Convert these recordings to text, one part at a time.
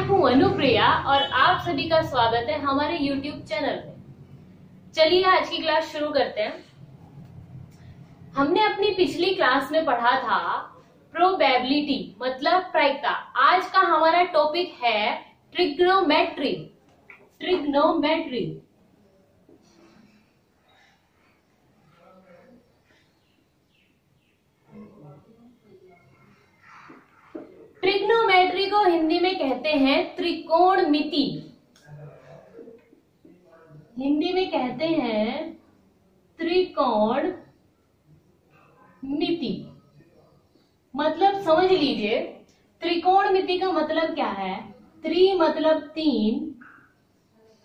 हूँ अनुप्रिया और आप सभी का स्वागत है हमारे YouTube चैनल में। चलिए आज की क्लास शुरू करते हैं। हमने अपनी पिछली क्लास में पढ़ा था प्रोबेबिलिटी मतलब प्रायिकता। आज का हमारा टॉपिक है ट्रिग्नोमेट्री। ट्रिग्नोमेट्री ट्रिग्नोमेट्री को हिंदी में कहते हैं त्रिकोणमिति। हिंदी में कहते हैं त्रिकोणमिति। मतलब समझ लीजिए त्रिकोणमिति का मतलब क्या है। त्रि मतलब तीन,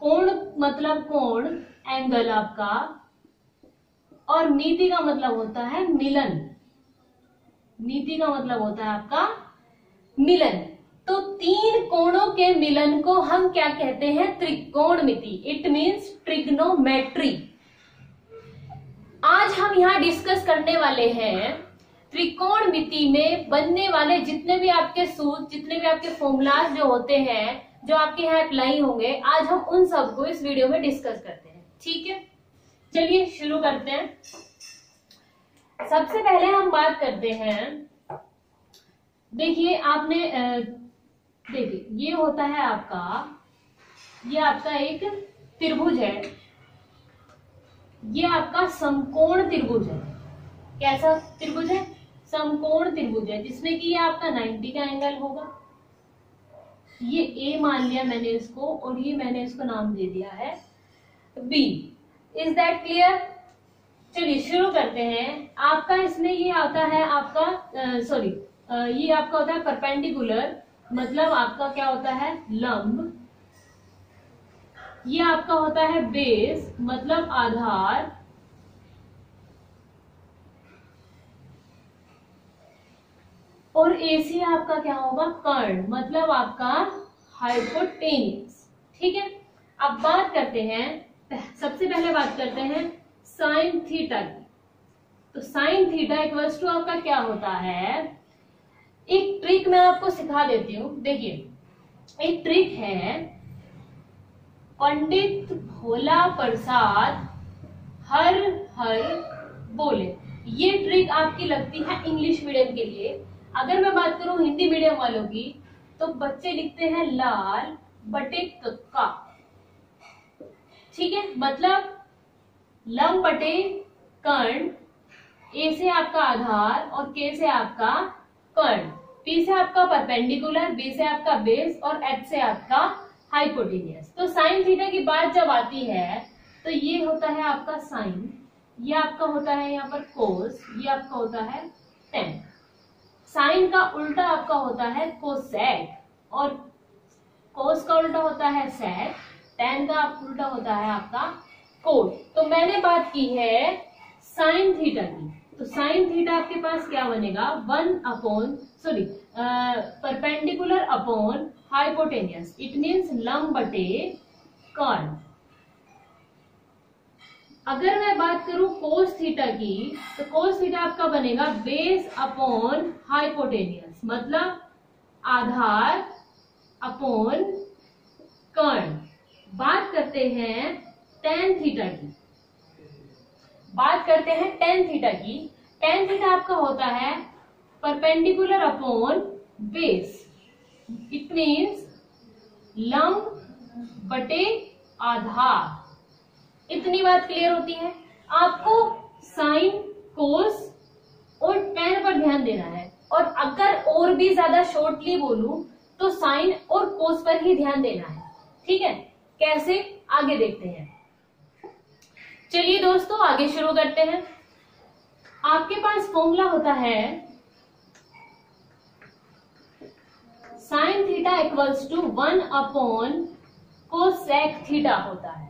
कोण मतलब कोण, एंगल आपका, और मिति का मतलब होता है मिलन। मिति का मतलब होता है आपका मिलन। तो तीन कोणों के मिलन को हम क्या कहते हैं? त्रिकोणमिति। It means trigonometry. आज हम यहाँ डिस्कस करने वाले हैं त्रिकोणमिति में बनने वाले जितने भी आपके सूत्र, जितने भी आपके फॉर्मूलाज जो होते हैं, जो आपके यहाँ अप्लाई होंगे, आज हम उन सबको इस वीडियो में डिस्कस करते हैं। ठीक है, चलिए शुरू करते हैं। सबसे पहले हम बात करते हैं, देखिए आपने देखिए ये होता है आपका, ये आपका एक त्रिभुज है, ये आपका समकोण त्रिभुज है। कैसा त्रिभुज है? समकोण त्रिभुज है, जिसमें कि ये आपका 90 का एंगल होगा। ये ए मान लिया मैंने इसको, और ये मैंने इसको नाम दे दिया है बी। Is that clear? चलिए शुरू करते हैं। आपका इसमें ये आता है आपका ये आपका होता है परपेंडिकुलर, मतलब आपका क्या होता है? लंब। ये आपका होता है बेस, मतलब आधार। और एसी आपका क्या होगा? कर्ण, मतलब आपका हाइपोटेनियस। ठीक है, अब बात करते हैं, सबसे पहले बात करते हैं साइन थीटा की। तो साइन थीटा इक्वल्स टू आपका क्या होता है? एक ट्रिक मैं आपको सिखा देती हूँ। देखिए एक ट्रिक है, पंडित भोला प्रसाद हर हर बोले। ये ट्रिक आपकी लगती है इंग्लिश मीडियम के लिए। अगर मैं बात करूं हिंदी मीडियम वालों की, तो बच्चे लिखते हैं लाल बटे कक्का। ठीक है, मतलब लंब बटे कर्ण, ए से आपका आधार और के से आपका कर्ण, पी से आपका परपेंडिकुलर, बी से आपका बेस और एच से आपका हाइपोटेनियस। तो साइन थीटा की बात जब आती है तो ये होता है आपका साइन, ये आपका होता है यहाँ पर कोस, ये आपका होता है टेन। साइन का उल्टा आपका होता है कोसेक, और कोस का उल्टा होता है सेक, टेन का उल्टा होता है आपका कोट। तो मैंने बात की है साइन थीटा की। तो साइन थीटा आपके पास क्या बनेगा? Perpendicular upon hypotenuse. It means लंब बटे कर्ण। अगर मैं बात करूं कोस थीटा की, तो कोस थीटा आपका बनेगा बेस अपॉन हाइपोटेनियस, मतलब आधार अपॉन कर्ण। बात करते हैं टेन थीटा की। बात करते हैं टेन थीटा की। टेन थीटा आपका होता है perpendicular upon base. It means लंब बटे आधार। इतनी बात क्लियर होती है। आपको साइन, कोस और टेन पर ध्यान देना है, और अगर और भी ज्यादा शॉर्टली बोलूं तो साइन और कोस पर ही ध्यान देना है। ठीक है, कैसे आगे देखते हैं। चलिए दोस्तों आगे शुरू करते हैं। आपके पास फॉर्मूला होता है sine theta equals to 1 upon cosec theta होता है।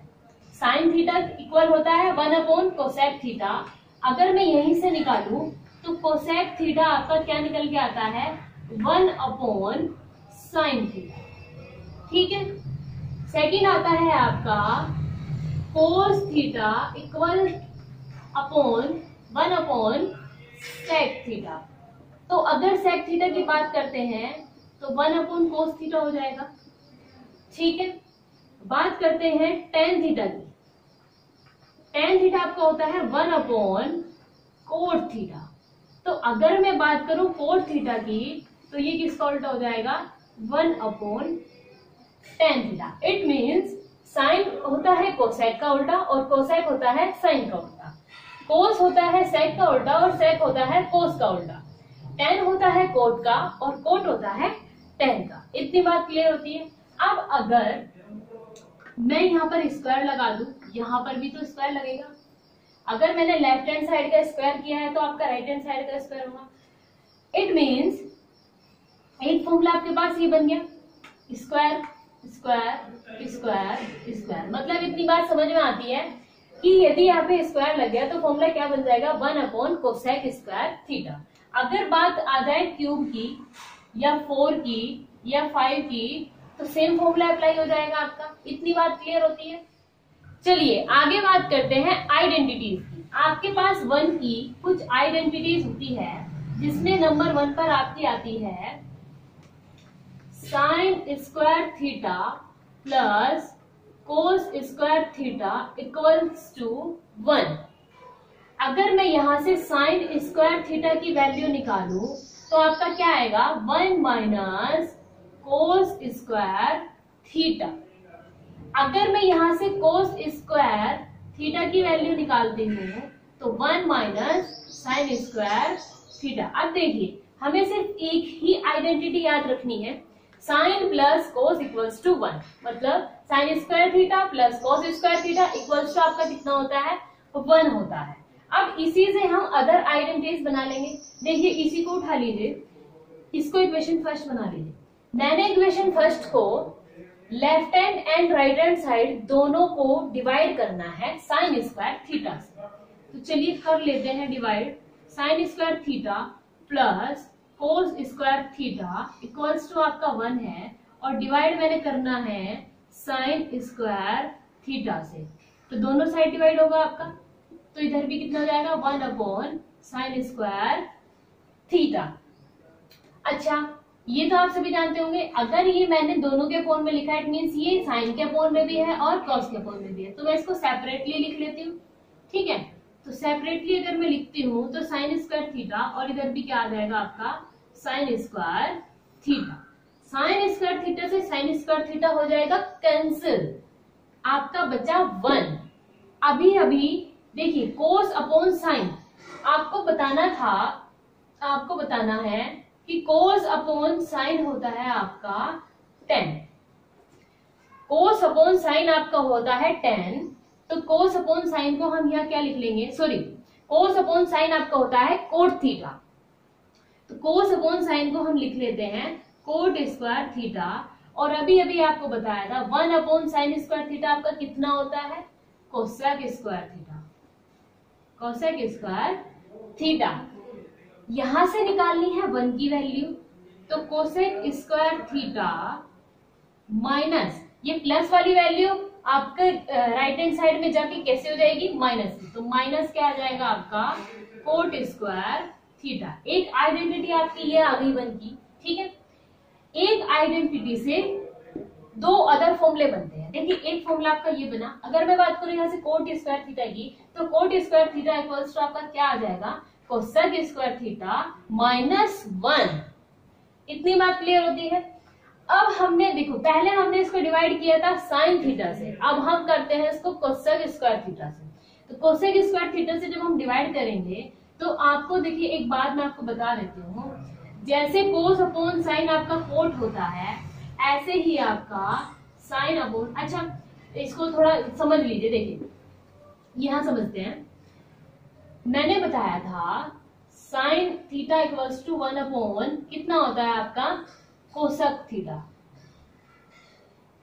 साइन थीटा इक्वल होता है 1 अपॉन कोसेक थीटा। अगर मैं यहीं से निकालूं तो कोसेक थीटा आपका क्या निकल के आता है? 1 अपॉन साइन थीटा। ठीक है, सेकंड आता है आपका cos theta equal upon 1 upon sec theta. तो अगर सेक थीटा की बात करते हैं तो 1 अपॉन कोस थीटा हो जाएगा। ठीक है, बात करते हैं टेन थीटा की। टेन थीटा आपका होता है 1 कोट थीटा। तो अगर मैं बात करूं कोट थीटा की, तो ये किसका उल्टा हो जाएगा 1 tan theta. It means sign होता है कोसेक का उल्टा और कोसेक होता है साइन का उल्टा। कोस होता है सेक का उल्टा और सेक होता है कोस का उल्टा। टेन होता है कोट का और कोट होता है टेन का। इतनी बात क्लियर होती है। अब अगर मैं यहाँ पर स्क्वायर लगा दूं, यहाँ पर भी तो स्क्वायर लगेगा। अगर मैंने लेफ्ट हैंड साइड का स्क्वायर किया है तो आपका राइट हैंड साइड का स्क्वायर होगा। इट मीन्स एक फॉर्मूला आपके पास ये बन गया, स्क्वायर स्क्वायर स्क्वायर स्क्वायर। मतलब इतनी बात समझ में आती है कि यदि यहाँ पे स्क्वायर लग गया तो फॉर्मूला क्या बन जाएगा 1 कोसेक स्क्वायर थीटा। अगर बात आ जाए क्यूब की या 4 की या 5 की, तो सेम फॉर्मूला अप्लाई हो जाएगा आपका। इतनी बात क्लियर होती है। चलिए आगे बात करते हैं आइडेंटिटीज की। आपके पास 1 की कुछ आइडेंटिटीज होती है, जिसमें नंबर 1 पर आपकी आती है sine square theta plus cos square theta equals to 1। अगर मैं यहां से साइन स्क्वायर थीटा की वैल्यू निकालूं तो आपका क्या आएगा 1 माइनस कोस स्क्वायर थीटा। अगर मैं यहां से कोस स्क्वायर थीटा की वैल्यू निकालती हूँ तो 1 माइनस साइन स्क्वायर थीटा। अब देखिए हमें सिर्फ एक ही आइडेंटिटी याद रखनी है, sine plus cos equals to 1। मतलब sine square theta plus cos square theta equals to आपका कितना होता है 1 होता है। अब इसी से हम अदर आइडेंटिटीज बना लेंगे। देखिए इसी को उठा लीजिए, इसको इक्वेशन फर्स्ट बना लीजिए। मैंने इक्वेशन फर्स्ट को left hand and right hand side दोनों को डिवाइड करना है साइन स्क्वायर थीटा से। तो चलिए कर लेते हैं divide. Sine square theta plus cos square theta equals to आपका 1 है और डिवाइड मैंने करना है साइन स्क्वायर थीटा से। तो दोनों साइड डिवाइड होगा आपका, तो इधर भी कितना हो जाएगा 1 साइन स्क्वायर थीटा। अच्छा ये तो आप सभी जानते होंगे, अगर ये मैंने दोनों के फॉर्म में लिखा है, इट मीन्स ये साइन के फॉर्म में भी है और कॉस के फॉर्म में भी है। तो मैं इसको सेपरेटली लिख लेती हूँ। ठीक है, तो सेपरेटली अगर मैं लिखती हूँ तो साइन स्क्वायर थीटा और इधर भी क्या आ जाएगा आपका sign square theta. Sign square theta से साइन स्क्वायर थीटा हो जाएगा कैंसिल, आपका बचा 1। अभी अभी देखिए कोस अपॉन साइन आपको बताना है कि कोस अपॉन साइन होता है आपका 10। कोस अपॉन साइन आपका होता है 10, तो कोस अपॉन साइन को हम यहाँ क्या लिख लेंगे, सॉरी कोस अपॉन साइन आपका होता है कोट थीटा। तो कोस अपॉन साइन को हम लिख लेते हैं कोट स्क्वायर थीटा। और अभी अभी आपको बताया था 1 साइन स्क्वायर थीटा आपका कितना होता है cosec square theta. Cosec square theta यहां से निकालनी है 1 की वैल्यू, तो कोसेक स्क्वायर थीटा माइनस ये प्लस वाली वैल्यू आपके राइट हैंड साइड में जाके कैसे हो जाएगी माइनस की। तो माइनस क्या आ जाएगा आपका कोट स्क्वायर थीटा। एक आइडेंटिटी आपकी ये आ गई 1 की। ठीक है, एक आइडेंटिटी से 2 अदर फॉर्मूले बनते हैं। देखिए एक फॉर्मूला आपका ये बना, अगर मैं बात करूं यहाँ से कोट स्क्वायर थीटा की, तो cot square theta equals to आपका क्या आ जाएगा कोसेक स्क्वायर थीटा माइनस 1। इतनी बात क्लियर होती है। अब हमने देखो पहले हमने इसको डिवाइड किया था साइन थीटा से, अब हम करते हैं इसको कोसेक स्क्वायर थीटा से। तो कोसेक स्क्वायर थीटा से जब हम डिवाइड करेंगे तो आपको देखिए एक बात मैं आपको बता देती हूँ, जैसे कोस अपॉन साइन आपका कोट होता है, ऐसे ही आपका साइन अपॉन, अच्छा इसको थोड़ा समझ लीजिए। देखिए यहां समझते हैं, मैंने बताया था साइन थीटा इक्वल्स टू 1 कितना होता है आपका कोसेक थीटा।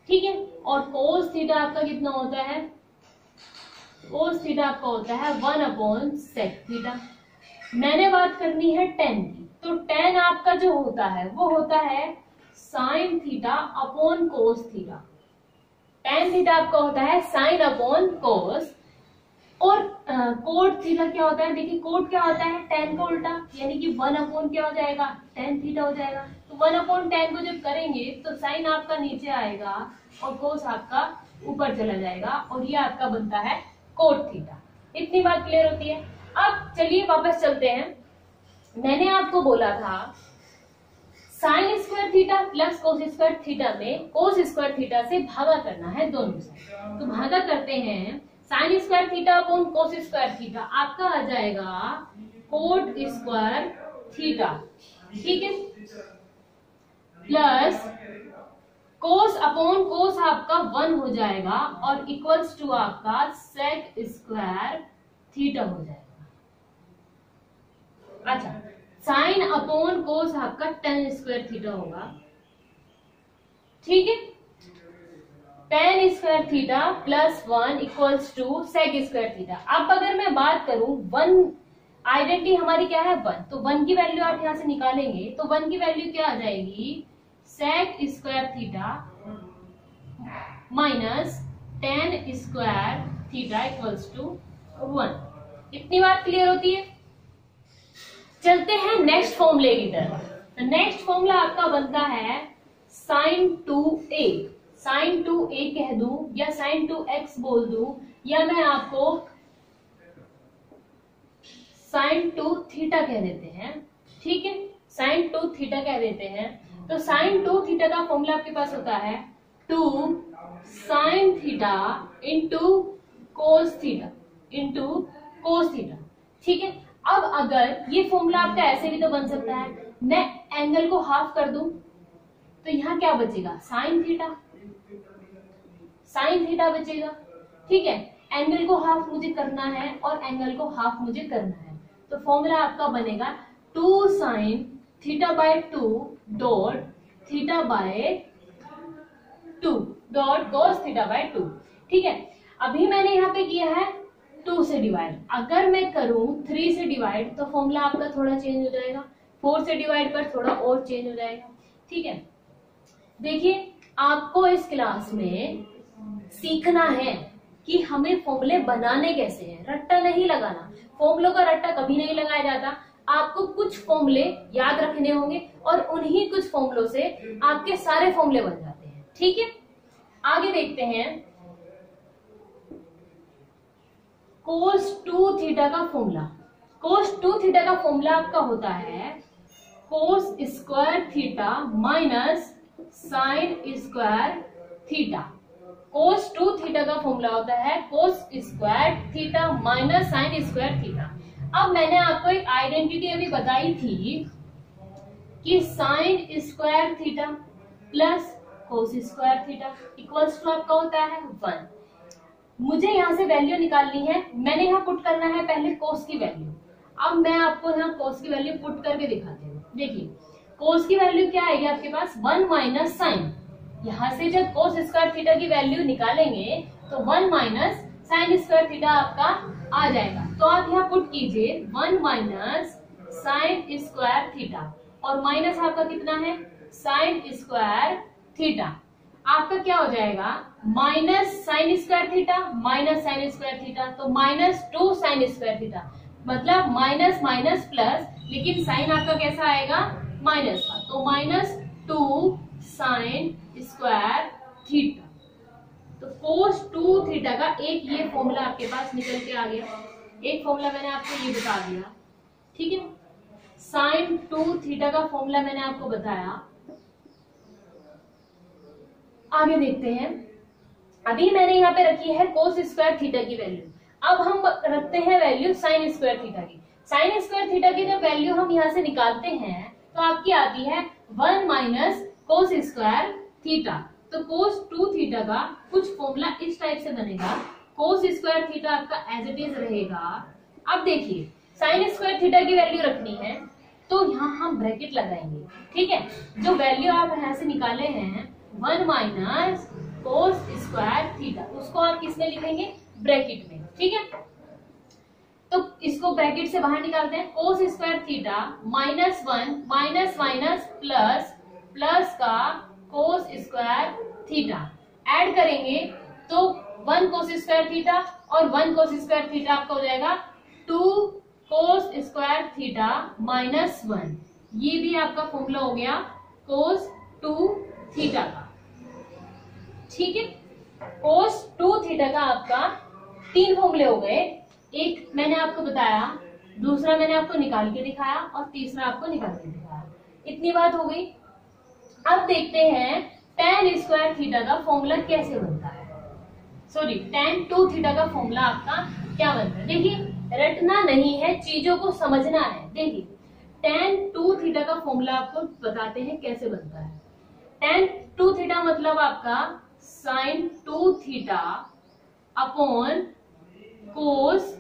ठीक है, और कोस थीटा आपका कितना होता है, कोस थीटा आपका होता है 1 सेक थीटा। मैंने बात करनी है 10 की, तो 10 आपका जो होता है वो होता है sine theta upon cos theta. tan theta आपका होता है साइन अपॉन कोस। और कोट थीटा क्या होता है, देखिए कोट क्या होता है tan का उल्टा, यानी कि 1 अपॉन क्या हो जाएगा tan थीटा हो जाएगा। तो 1/10 को जब करेंगे तो साइन आपका नीचे आएगा और कोस आपका ऊपर चला जाएगा और ये आपका बनता है कोट थीटा। इतनी बात क्लियर होती है। अब चलिए वापस चलते हैं। मैंने आपको बोला था sign square theta plus cos square theta में कोस स्क्वायर थीटा से भागा करना है दोनों से। तो भागा करते हैं, साइन स्क्वायर थीटा अपॉन कोस स्क्वायर थीटा आपका आ जाएगा कोट स्क्वायर थीटा, ठीक है, प्लस कोस अपॉन कोस आपका 1 हो जाएगा और इक्वल्स टू आपका सेक स्क्वायर थीटा हो जाएगा। अच्छा, साइन अपॉन कोस आपका tan स्क्वायर थीटा होगा, ठीक है, tan square theta plus 1 equals to sec square theta. अब अगर मैं बात करूं 1 आइडेंटिटी हमारी क्या है 1, तो 1 की वैल्यू आप यहां से निकालेंगे तो 1 की वैल्यू क्या आ जाएगी sec square theta minus tan square theta equals to 1। इतनी बात क्लियर होती है। चलते हैं नेक्स्ट फॉर्मूले की तरफ। नेक्स्ट फॉर्मूला आपका बनता है sin 2a। sin 2a कह दूं या sin 2x बोल दूं या मैं आपको sin 2 थीटा कह देते हैं, ठीक है, sin 2 थीटा कह देते हैं। तो sin 2 थीटा का फॉर्मूला आपके पास होता है 2 sin theta into cos theta into cos theta, ठीक है। अब अगर ये फॉर्मूला आपका ऐसे भी तो बन सकता है, मैं एंगल को हाफ कर दूं तो यहाँ क्या बचेगा साइन थीटा बचेगा, ठीक है। एंगल को हाफ मुझे करना है और एंगल को हाफ मुझे करना है, तो फॉर्मूला आपका बनेगा 2 sin theta by 2 dot theta by 2 dot cos theta by 2, ठीक है। अभी मैंने यहाँ पे किया है 2 से डिवाइड, अगर मैं करूं 3 से डिवाइड तो फॉर्मूला आपका थोड़ा चेंज हो जाएगा, 4 से डिवाइड पर थोड़ा और चेंज हो जाएगा, ठीक है। देखिए आपको इस क्लास में सीखना है कि हमें फॉर्मूले बनाने कैसे हैं, रट्टा नहीं लगाना। फॉर्मूलों का रट्टा कभी नहीं लगाया जाता। आपको कुछ फॉर्मूले याद रखने होंगे और उन्हीं कुछ फॉर्मूलों से आपके सारे फॉर्मूले बन जाते हैं, ठीक है। आगे देखते हैं cos 2 थीटा का फॉर्मूला। cos 2 थीटा का फॉर्मूला आपका होता है cos square theta minus sine square theta. cos 2 theta का फॉर्मूला होता है cos square theta minus sine square theta. अब मैंने आपको एक आइडेंटिटी अभी बताई थी कि sine square theta plus cos square theta equals to आपका होता है 1। मुझे यहाँ से वैल्यू निकालनी है, मैंने यहाँ पुट करना है पहले कोस की वैल्यू। अब मैं आपको यहाँ कोस की वैल्यू पुट करके दिखाती हूँ। देखिए कोस की वैल्यू क्या आएगी आपके पास 1 माइनस साइन। यहाँ से जब कोस स्क्वायर थीटा की वैल्यू निकालेंगे तो 1 माइनस साइन स्क्वायर थीटा आपका आ जाएगा। तो आप यहाँ पुट कीजिए 1 माइनस साइन स्क्वायर थीटा और माइनस आपका कितना है साइन स्क्वायर थीटा। आपका क्या हो जाएगा minus sine square theta minus sine square theta, तो -2 साइन स्क्वायर थीटा, मतलब माइनस माइनस प्लस, लेकिन साइन आपका कैसा आएगा माइनस का, तो -2 साइन स्क्वायर थीटा। तो cos 2 थीटा का एक ये फॉर्मूला आपके पास निकल के आ गया। एक फॉर्मूला मैंने आपको ये बता दिया, ठीक है। साइन 2 थीटा का फॉर्मूला मैंने आपको बताया। आगे देखते हैं, अभी मैंने यहाँ पे रखी है कोस स्क्वायर थीटा की वैल्यू। अब हम रखते हैं वैल्यू साइन स्क्वायर थीटा की। साइन स्क्वायर थीटा की जब वैल्यू हम यहाँ से निकालते हैं तो आपकी आती है 1 माइनस कोस स्क्वायर थीटा। तो कोस 2 थीटा का कुछ फॉर्मूला इस टाइप से बनेगा, कोस स्क्वायर थीटा आपका एज इट इज रहेगा। अब देखिए साइन स्क्वायर थीटा की वैल्यू रखनी है तो यहाँ हम ब्रैकेट लगाएंगे, ठीक है। जो वैल्यू आप यहाँ से निकाले हैं 1 माइनस कोस स्क्वायर थीटा, उसको आप किसमें लिखेंगे ब्रैकेट में, ठीक है। तो इसको ब्रैकेट से बाहर निकालते हैं, कोस square theta -1 minus minus plus plus का कोस स्क्वायर थीटा ऐड करेंगे तो 1 कोस स्क्वायर थीटा और 1 कोस स्क्वायर थीटा आपका हो जाएगा 2 कोस स्क्वायर थीटा -1। ये भी आपका फॉर्मूला हो गया कोस 2 थीटा का, ठीक है। कोस 2 थीटा का आपका 3 फॉर्मूले हो गए, एक मैंने आपको बताया, दूसरा मैंने आपको निकाल के दिखाया और तीसरा आपको निकाल के दिखाया। इतनी बात हो गई। अब देखते हैं tan स्क्वायर थीटा का फॉर्मूला कैसे बनता है, सॉरी tan 2 थीटा का फॉर्मूला आपका क्या बनता है। देखिए रटना नहीं है, चीजों को समझना है। देखिए tan 2 थीटा का फॉर्मूला आपको बताते हैं कैसे बनता है। tan 2 थीटा मतलब आपका sin 2 थीटा अपॉन कोस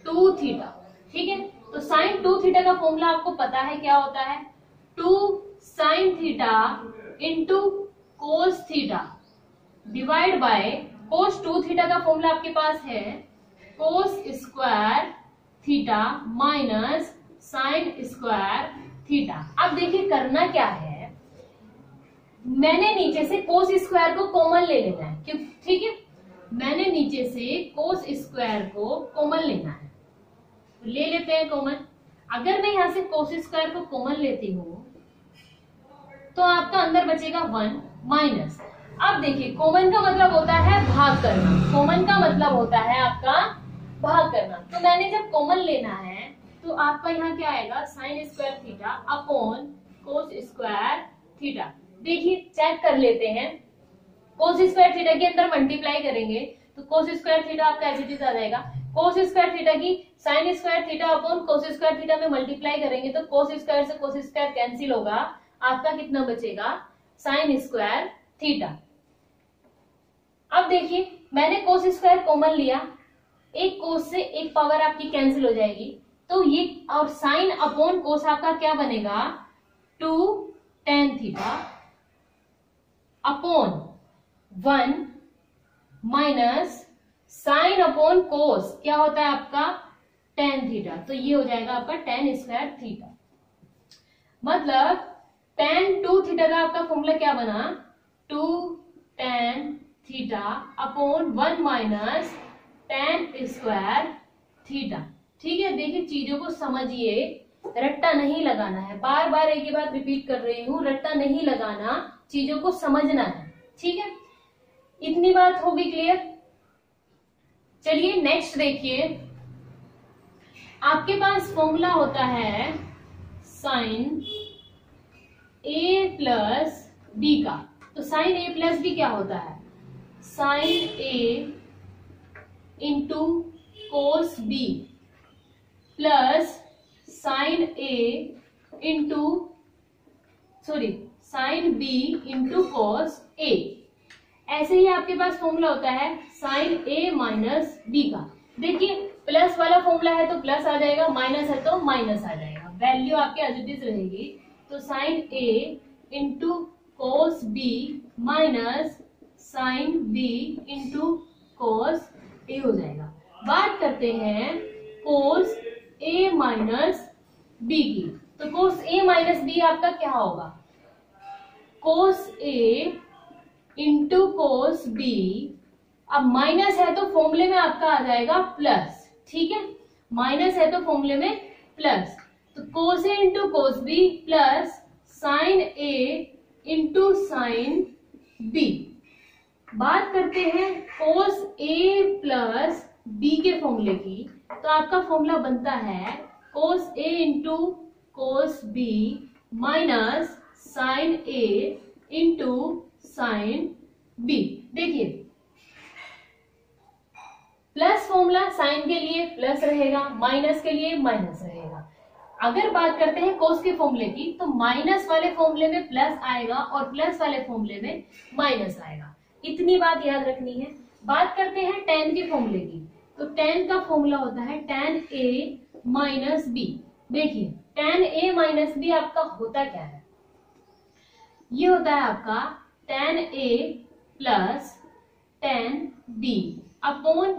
2 थीटा, ठीक है। तो sin 2 थीटा का फॉर्मूला आपको पता है क्या होता है, 2 sin theta into cos theta divide by cos 2 theta का फॉर्मूला आपके पास है कोस square theta minus sine square theta. अब देखिए करना क्या है, मैंने नीचे से कोस स्क्वायर को कॉमन ले लेना है, क्यों, ठीक है। मैंने नीचे से कोस स्क्वायर को कॉमन लेना है, ले लेते हैं कॉमन। अगर मैं यहां से कोस स्क्वायर को कॉमन लेती हूं तो आपका अंदर बचेगा 1 माइनस। अब देखिए कॉमन का मतलब होता है भाग करना, कॉमन का मतलब होता है आपका भाग करना। तो मैंने जब कॉमन लेना है तो आपका यहाँ क्या आएगा, साइन स्क्वायर थीटा अपॉन कोस स्क्वायर थीटा। देखिए चेक कर लेते हैं, कोस स्क्वायर थीटा के अंदर मल्टीप्लाई करेंगे तो कोस स्क्वायर थीटा आपका एज इट इज आ जाएगा। कोस स्क्वायर थीटा की साइन स्क्वायर थीटा अपॉन कोस स्क्वायर थीटा में मल्टीप्लाई करेंगे तो कोस स्क्वायर से कोस स्क्वायर कैंसिल होगा, आपका कितना बचेगा, साइन स्क्वायर थीटा। अब देखिए मैंने कोस स्क्वायर कॉमन लिया, एक कोस से एक पावर आपकी कैंसिल हो जाएगी, तो ये और साइन अपॉन कोस आपका क्या बनेगा, 2 tan theta upon 1 minus sine upon कोस क्या होता है आपका tan थीटा। तो ये हो जाएगा आपका tan स्क्वायर थीटा। मतलब tan 2 थीटा का आपका फॉर्मूला क्या बना, 2 tan theta upon 1 minus tan square theta, ठीक है। देखिए चीजों को समझिए, रट्टा नहीं लगाना है, बार बार एक ही बात रिपीट कर रही हूँ, रट्टा नहीं लगाना, चीजों को समझना है, ठीक है। इतनी बात होगी क्लियर। चलिए नेक्स्ट देखिए, आपके पास फॉर्मूला होता है साइन ए प्लस बी का। तो साइन ए प्लस बी क्या होता है, sine A into cos B plus sine A into sine B into cos A. ऐसे ही आपके पास फॉर्मूला होता है साइन ए माइनस बी का। देखिए प्लस वाला फॉर्मूला है तो प्लस आ जाएगा, माइनस है तो माइनस आ जाएगा, वैल्यू आपके एज इट इज रहेगी। तो sine A into cos B minus sine B into cos A हो जाएगा। बात करते हैं कोस ए माइनस बी की, तो कोस ए माइनस बी आपका क्या होगा, कोस ए इंटू कोस बी। अब माइनस है तो फॉर्मूले में आपका आ जाएगा प्लस, ठीक है, माइनस है तो फॉर्मूले में प्लस। तो cos A into cos B plus sine A into sine B. बात करते हैं कोस ए प्लस बी के फॉर्मूले की, तो आपका फॉर्मूला बनता है cos A into cos B minus sine A into sine B. देखिए प्लस फॉर्मूला साइन के लिए प्लस रहेगा, माइनस के लिए माइनस रहेगा। अगर बात करते हैं कोस के फॉर्मूले की, तो माइनस वाले फॉर्मूले में प्लस आएगा और प्लस वाले फॉर्मूले में माइनस आएगा। इतनी बात याद रखनी है। बात करते हैं tan के फॉर्मूले की, तो tan का फॉर्मूला होता है tan a माइनस बी। देखिए tan a माइनस बी आपका होता क्या है, ये होता है आपका tan a plus tan b upon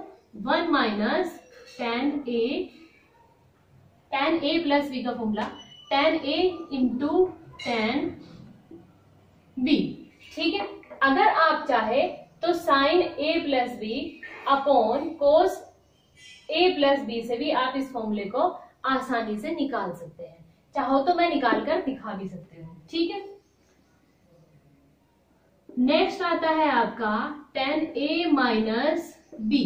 1 minus tan a plus b का formula tan a into tan b, ठीक है। अगर आप चाहे तो sine a plus B upon cos a plus B से भी आप इस फॉर्मूले को आसानी से निकाल सकते हैं। चाहो तो मैं निकाल कर दिखा भी सकती हूँ, ठीक है। नेक्स्ट आता है आपका tan a minus B.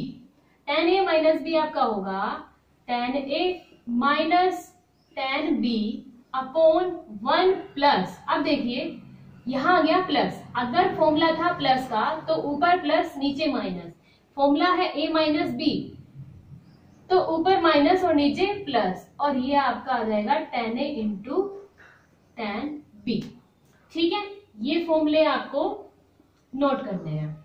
tan a minus B आपका होगा tan a minus tan b upon 1 plus, अब देखिए यहां आ गया प्लस, अगर फॉर्मूला था प्लस का तो ऊपर प्लस नीचे माइनस, फॉर्मूला है a माइनस बी तो ऊपर माइनस और नीचे प्लस, और ये आपका आ जाएगा tan a into tan b। ठीक है, ये फॉर्मूले आपको नोट करने हैं।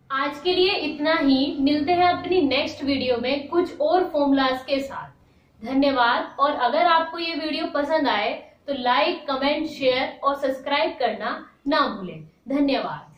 आज के लिए इतना ही, मिलते हैं अपनी नेक्स्ट वीडियो में कुछ और फॉर्मूलाज के साथ। धन्यवाद। और अगर आपको ये वीडियो पसंद आए तो लाइक, कमेंट, शेयर और सब्सक्राइब करना ना भूलें। धन्यवाद।